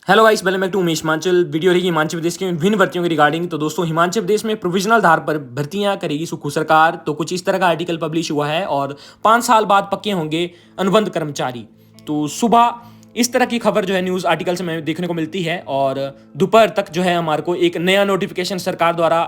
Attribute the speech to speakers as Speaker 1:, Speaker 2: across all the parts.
Speaker 1: Hello guys, welcome back to Umesh Himachal. Video रहेगी हिमाचल प्रदेश के विभिन्न भर्तियों की रिगार्डिंग। तो दोस्तों, हिमाचल प्रदेश में प्रोविजनल आधार पर भर्तियां करेगी सुखू सरकार। तो कुछ इस तरह का आर्टिकल पब्लिश हुआ है और 5 साल बाद पक्के होंगे अनुबंध कर्मचारी। तो सुबह इस तरह की खबर जो है न्यूज़ आर्टिकल से हमें देखने को मिलती है और दोपहर तक जो है हमारे को एक नया नोटिफिकेशन सरकार द्वारा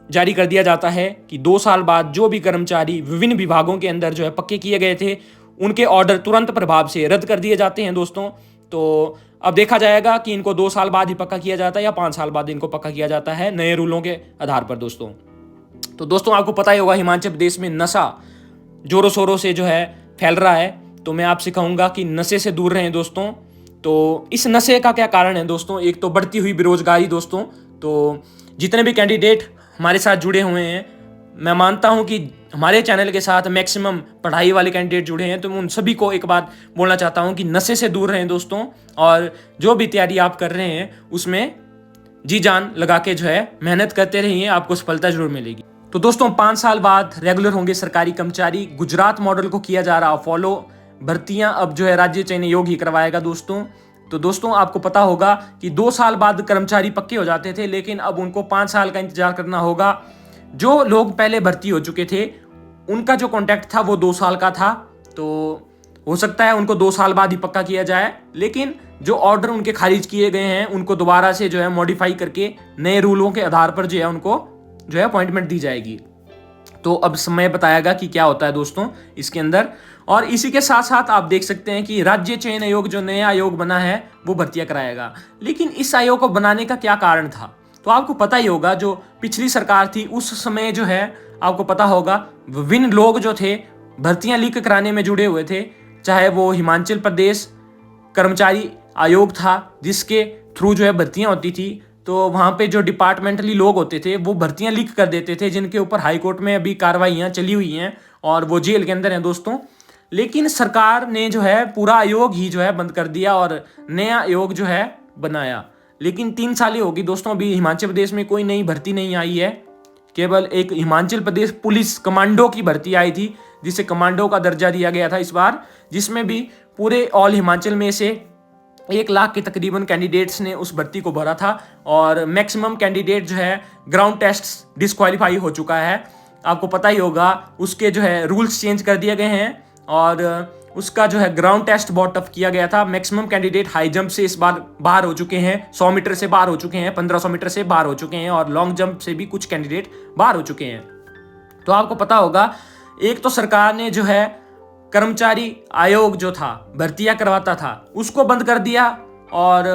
Speaker 1: जारी कर दिया जाता है कि 2 साल बाद जो भी कर्मचारी विभिन्न विभागों के अंदर जो है पक्के किए गए थे, उनके ऑर्डर तुरंत प्रभाव से रद्द कर दिए जाते हैं दोस्तों। तो अब देखा जाएगा कि इनको 2 साल बाद ही पक्का किया जाता है या 5 साल बाद इनको पक्का किया जाता है नए रूलों के आधार पर दोस्तों। तो दोस्तों, आपको पता ही होगा हिमाचल प्रदेश में नशा जोरों शोरों से जो है फैल रहा है। तो मैं आपसे कहूँगा कि नशे से दूर रहें दोस्तों। तो इस नशे का क्या कारण है दोस्तों? एक तो बढ़ती हुई बेरोजगारी दोस्तों। तो जितने भी कैंडिडेट हमारे साथ जुड़े हुए हैं, मैं मानता हूं कि हमारे चैनल के साथ मैक्सिमम पढ़ाई वाले कैंडिडेट जुड़े हैं, तो मैं उन सभी को एक बात बोलना चाहता हूं कि नशे से दूर रहें दोस्तों। और जो भी तैयारी आप कर रहे हैं उसमें जी जान लगा के जो है मेहनत करते रहिए, आपको सफलता जरूर मिलेगी। तो दोस्तों, 5 साल बाद रेगुलर होंगे सरकारी कर्मचारी। गुजरात मॉडल को किया जा रहा फॉलो। भर्तियां अब जो है राज्य चयन आयोग ही करवाएगा दोस्तों। तो दोस्तों, आपको पता होगा कि 2 साल बाद कर्मचारी पक्के हो जाते थे, लेकिन अब उनको 5 साल का इंतजार करना होगा। जो लोग पहले भर्ती हो चुके थे उनका जो कॉन्ट्रैक्ट था वो 2 साल का था, तो हो सकता है उनको 2 साल बाद ही पक्का किया जाए। लेकिन जो ऑर्डर उनके खारिज किए गए हैं उनको दोबारा से जो है मॉडिफाई करके नए रूलों के आधार पर जो है उनको जो है अपॉइंटमेंट दी जाएगी। तो अब समय बताएगा कि क्या होता है दोस्तों इसके अंदर। और इसी के साथ साथ आप देख सकते हैं कि राज्य चयन आयोग जो नया आयोग बना है वो भर्तियां कराएगा। लेकिन इस आयोग को बनाने का क्या कारण था? तो आपको पता ही होगा, जो पिछली सरकार थी उस समय जो है आपको पता होगा विभिन्न लोग जो थे भर्तियां लीक कराने में जुड़े हुए थे। चाहे वो हिमाचल प्रदेश कर्मचारी आयोग था जिसके थ्रू जो है भर्तियां होती थी, तो वहां पे जो डिपार्टमेंटली लोग होते थे वो भर्तियां लीक कर देते थे, जिनके ऊपर हाई कोर्ट में अभी कार्रवाइयां चली हुई हैं और वो जेल के अंदर हैं दोस्तों। लेकिन सरकार ने जो है पूरा आयोग ही जो है बंद कर दिया और नया आयोग जो है बनाया। लेकिन 3 साल ही होगी दोस्तों, अभी हिमाचल प्रदेश में कोई नई भर्ती नहीं आई है। केवल एक हिमाचल प्रदेश पुलिस कमांडो की भर्ती आई थी, जिसे कमांडो का दर्जा दिया गया था इस बार, जिसमें भी पूरे ऑल हिमाचल में से 1 लाख के तकरीबन कैंडिडेट्स ने उस भर्ती को भरा था और मैक्सिमम कैंडिडेट जो है ग्राउंड टेस्ट डिस्क्वालीफाई हो चुका है। आपको पता ही होगा उसके जो है रूल्स चेंज कर दिए गए हैं और उसका जो है ग्राउंड टेस्ट बहुत टफ किया गया था। मैक्सिमम कैंडिडेट हाई जंप से इस बार बाहर हो चुके हैं, 100 मीटर से बाहर हो चुके हैं, 1500 मीटर से बाहर हो चुके हैं और लॉन्ग जंप से भी कुछ कैंडिडेट बाहर हो चुके हैं। तो आपको पता होगा, एक तो सरकार ने जो है कर्मचारी आयोग जो था भर्तियां करवाता था उसको बंद कर दिया, और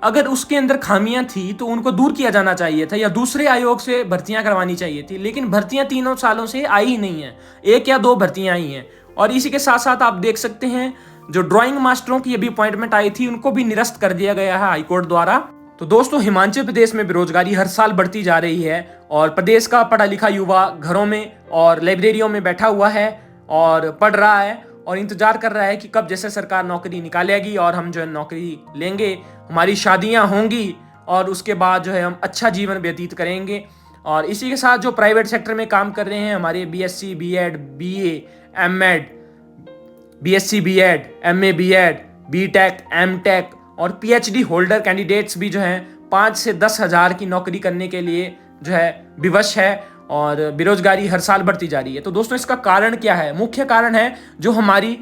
Speaker 1: अगर उसके अंदर खामियां थी तो उनको दूर किया जाना चाहिए था या दूसरे आयोग से भर्तियां करवानी चाहिए थी। लेकिन भर्तियां 3 सालों से आई ही नहीं है, 1 या 2 भर्तियां आई हैं। और इसी के साथ साथ आप देख सकते हैं जो ड्राइंग मास्टरों की अभी अपॉइंटमेंट आई थी उनको भी निरस्त कर दिया गया है हाईकोर्ट द्वारा। तो दोस्तों, हिमाचल प्रदेश में बेरोजगारी हर साल बढ़ती जा रही है और प्रदेश का पढ़ा लिखा युवा घरों में और लाइब्रेरियों में बैठा हुआ है और पढ़ रहा है और इंतजार कर रहा है कि कब जैसे सरकार नौकरी निकालेगी और हम जो है नौकरी लेंगे, हमारी शादियां होंगी और उसके बाद जो है हम अच्छा जीवन व्यतीत करेंगे। और इसी के साथ जो प्राइवेट सेक्टर में काम कर रहे हैं हमारे BSc, BEd, BA, MEd, BSc, BEd, MA, BEd, BTech, MTech और पीएचडी होल्डर कैंडिडेट्स भी जो हैं 5 से 10 हज़ार की नौकरी करने के लिए जो है विवश है और बेरोजगारी हर साल बढ़ती जा रही है। तो दोस्तों, इसका कारण क्या है? मुख्य कारण है जो हमारी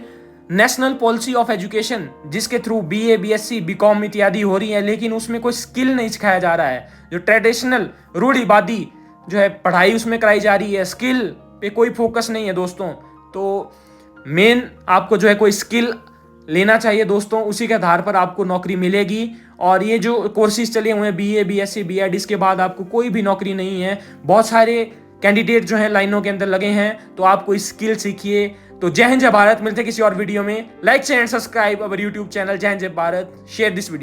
Speaker 1: नेशनल पॉलिसी ऑफ एजुकेशन, जिसके थ्रू बीए, बीएससी, बीकॉम इत्यादि हो रही है, लेकिन उसमें कोई स्किल नहीं सिखाया जा रहा है। जो ट्रेडिशनल रूढ़िवादी जो है पढ़ाई उसमें कराई जा रही है, स्किल पे कोई फोकस नहीं है दोस्तों। तो मेन आपको जो है कोई स्किल लेना चाहिए दोस्तों, उसी के आधार पर आपको नौकरी मिलेगी। और ये जो कोर्सेज चले हुए हैं बीए, बीएससी, बीएड, इसके बाद आपको कोई भी नौकरी नहीं है। बहुत सारे कैंडिडेट जो हैं लाइनों के अंदर लगे हैं, तो आप कोई स्किल सीखिए। तो जय हिंद, जय भारत। मिलते हैं किसी और वीडियो में। Like, share and subscribe our YouTube channel जय हिंद, जय भारत। Share this video.